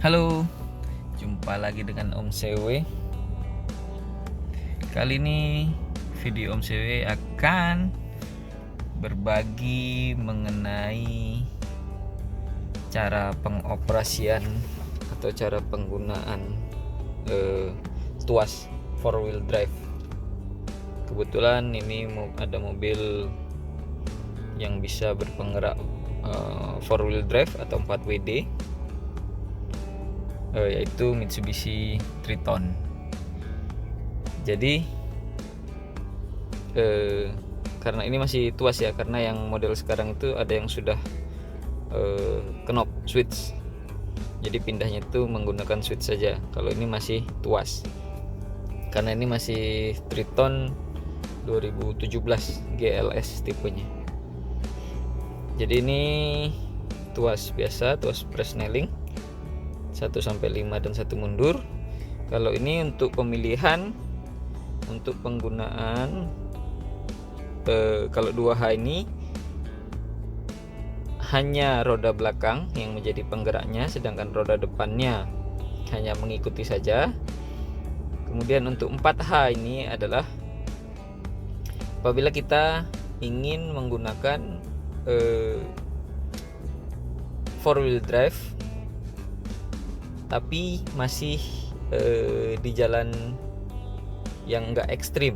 Halo, jumpa lagi dengan Om CW. Kali ini video Om CW akan berbagi mengenai cara pengoperasian atau cara penggunaan tuas 4-wheel drive. Kebetulan ini ada mobil yang bisa berpenggerak 4-wheel drive atau 4WD, yaitu Mitsubishi Triton. Jadi karena ini masih tuas ya, karena yang model sekarang itu ada yang sudah knob switch, jadi pindahnya itu menggunakan switch saja. Kalau ini masih tuas, karena ini masih Triton 2017 GLS tipenya. Jadi ini tuas biasa, tuas presneling 1-5 dan 1 mundur. Kalau ini untuk pemilihan, untuk penggunaan kalau 2H ini hanya roda belakang yang menjadi penggeraknya, sedangkan roda depannya hanya mengikuti saja. Kemudian untuk 4H ini adalah apabila kita ingin menggunakan 4-wheel drive tapi masih di jalan yang enggak ekstrim,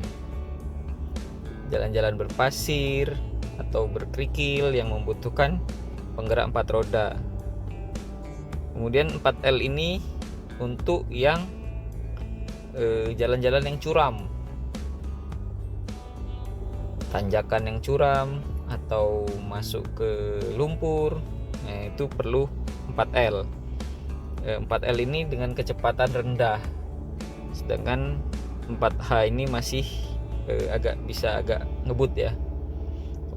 jalan-jalan berpasir atau berkerikil yang membutuhkan penggerak 4 roda. Kemudian 4L ini untuk yang jalan-jalan yang curam, tanjakan yang curam atau masuk ke lumpur, itu perlu 4L. 4L ini dengan kecepatan rendah, sedangkan 4H ini masih agak ngebut ya,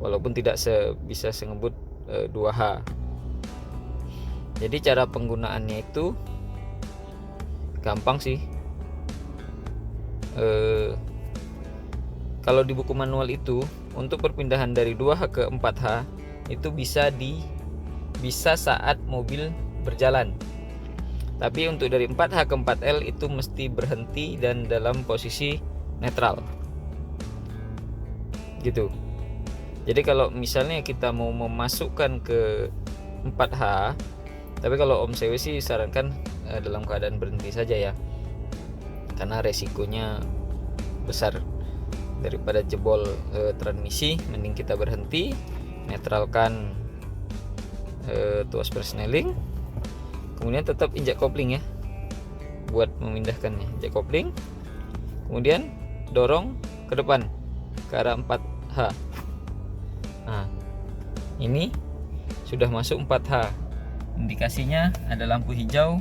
walaupun tidak bisa sengebut 2H. Jadi cara penggunaannya itu gampang sih. Kalau di buku manual itu untuk perpindahan dari 2H ke 4H itu bisa saat mobil berjalan. Tapi untuk dari 4H ke 4L itu mesti berhenti dan dalam posisi netral. Gitu. Jadi kalau misalnya kita mau memasukkan ke 4H, tapi kalau Om CW sih sarankan dalam keadaan berhenti saja ya. Karena resikonya besar. Daripada jebol transmisi, mending kita berhenti, netralkan tuas persneling. Kemudian tetap injak kopling ya, buat memindahkannya. Injak kopling, kemudian dorong ke depan ke arah 4H. Nah, ini sudah masuk 4H. Indikasinya ada lampu hijau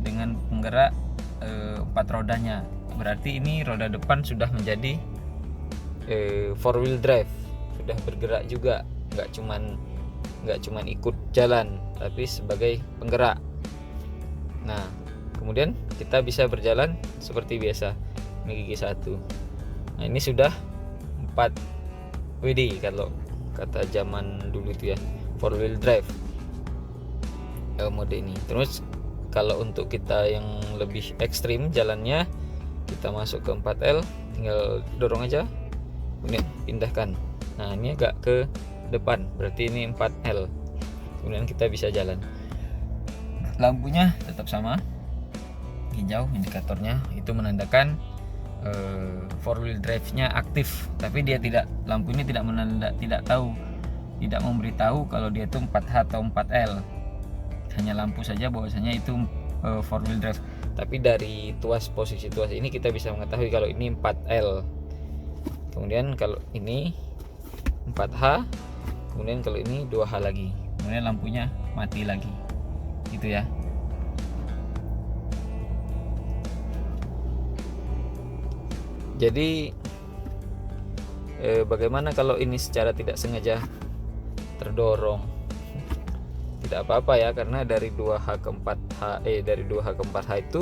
dengan penggerak 4 rodanya. Berarti ini roda depan sudah menjadi 4-wheel drive, sudah bergerak juga, nggak cuman ikut jalan, tapi sebagai penggerak. Nah, kemudian kita bisa berjalan seperti biasa, ini gigi 1. Nah, ini sudah 4WD kalau kata zaman dulu itu ya, 4-wheel drive mode ini. Terus kalau untuk kita yang lebih ekstrim jalannya, kita masuk ke 4L, tinggal dorong aja, kemudian pindahkan. Nah, ini agak ke depan, berarti ini 4L. Kemudian kita bisa jalan. Lampunya tetap sama, hijau indikatornya, itu menandakan 4-wheel drive-nya aktif. Tapi dia lampu ini tidak memberitahu kalau dia itu 4H atau 4L. Hanya lampu saja bahwasanya itu 4-wheel drive. Tapi dari posisi tuas ini kita bisa mengetahui kalau ini 4L. Kemudian kalau ini 4H, kemudian kalau ini 2H lagi, kemudian lampunya mati lagi, gitu ya. Jadi bagaimana kalau ini secara tidak sengaja terdorong? Tidak apa-apa ya, karena dari 2H ke 4H itu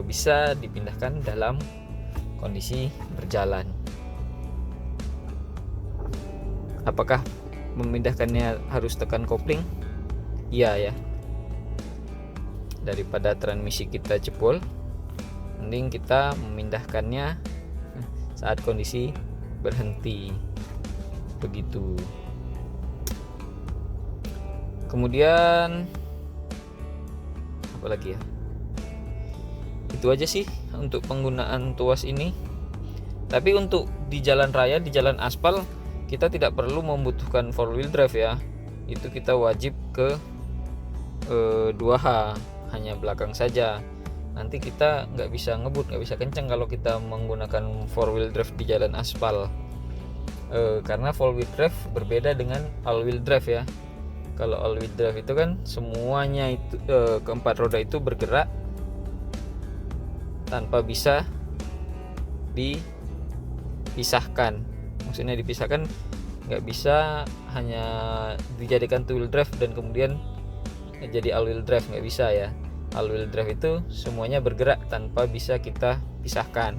bisa dipindahkan dalam kondisi berjalan. Apakah memindahkannya harus tekan kopling? Iya ya. daripada transmisi kita jebol, mending kita memindahkannya saat kondisi berhenti, begitu. Kemudian apa lagi ya, itu aja sih untuk penggunaan tuas ini. Tapi untuk di jalan raya, di jalan aspal, kita tidak perlu membutuhkan 4-wheel drive ya. Itu kita wajib ke 2H, hanya belakang saja. Nanti kita nggak bisa ngebut, nggak bisa kencang kalau kita menggunakan 4-wheel drive di jalan aspal. Karena 4-wheel drive berbeda dengan all-wheel drive ya. Kalau all-wheel drive itu kan semuanya itu keempat roda itu bergerak tanpa bisa dipisahkan. Maksudnya dipisahkan, nggak bisa hanya dijadikan 2-wheel drive dan kemudian jadi all-wheel drive, nggak bisa ya. All-wheel drive itu semuanya bergerak tanpa bisa kita pisahkan.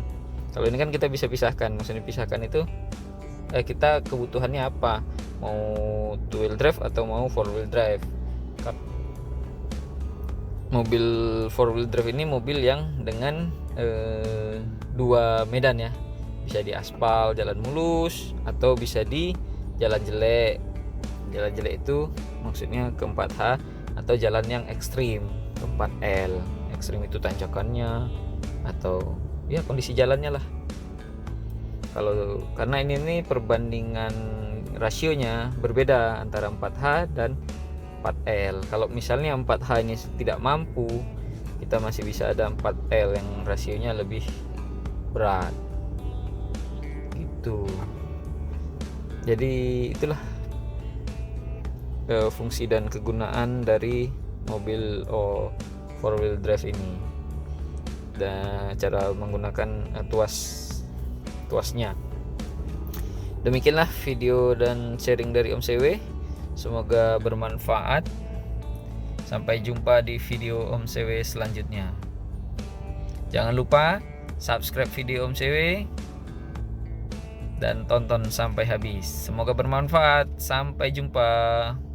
Kalau ini kan kita bisa pisahkan. Maksudnya pisahkan itu kita kebutuhannya apa, mau 2-wheel drive atau mau 4-wheel drive. Mobil 4-wheel drive ini mobil yang dengan 2 medan ya, bisa di aspal jalan mulus atau bisa di jalan jelek. Jalan jelek itu maksudnya ke 4H, atau jalan yang ekstrim ke 4L. Ekstrim itu tanjakannya atau ya kondisi jalannya lah. Kalau karena ini perbandingan rasionya berbeda antara 4H dan 4L. Kalau misalnya 4H ini tidak mampu, kita masih bisa ada 4L yang rasionya lebih berat gitu. Jadi itulah fungsi dan kegunaan dari mobil 4-wheel drive ini dan cara menggunakan tuasnya. Demikianlah video dan sharing dari Om CW, semoga bermanfaat. Sampai jumpa di video Om CW selanjutnya. Jangan lupa subscribe video Om CW dan tonton sampai habis. Semoga bermanfaat. Sampai jumpa.